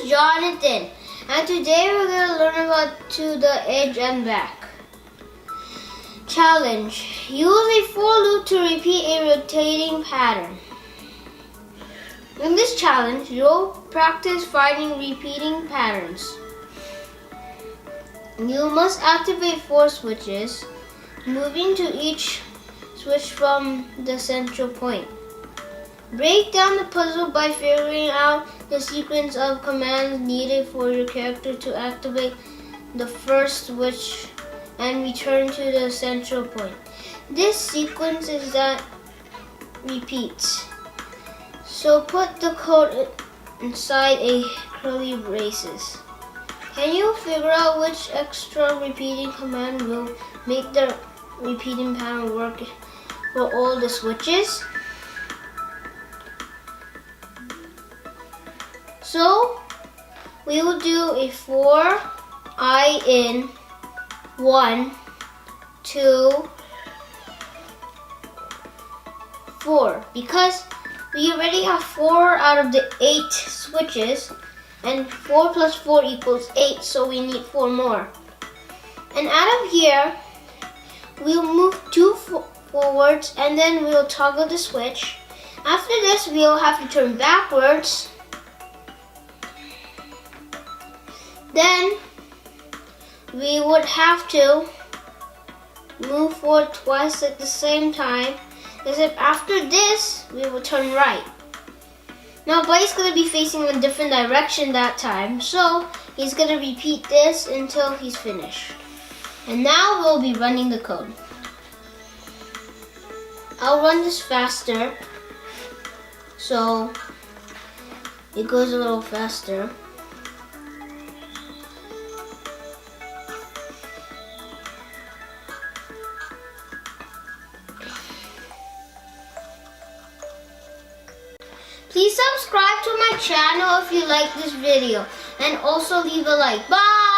is Jonathan, and today we're going to learn about to the edge and back. Challenge. Use a for loop to repeat a rotating pattern. In this challenge, you'll practice finding repeating patterns. You must activate 4 switches, moving to each switch from the central point. Break down the puzzle by figuring out the sequence of commands needed for your character to activate the first switch and return to the central point. This sequence is that repeats. So put the code inside a curly braces. Can you figure out which extra repeating command will make the repeating pattern work for all the switches? So we will do a for I in 1, 2, 4 because we already have 4 out of the 8 switches, and 4 plus 4 equals 8, so we need 4 more. And out of here, we'll move 2 forwards and then we'll toggle the switch. After this, we'll have to turn backwards. Then we would have to move forward twice at the same time, except after this, we will turn right. Now, Buddy's going to be facing a different direction that time, so he's going to repeat this until he's finished. And now we'll be running the code. I'll run this faster, so it goes a little faster. Please subscribe to my channel if you like this video, and also leave a like. Bye!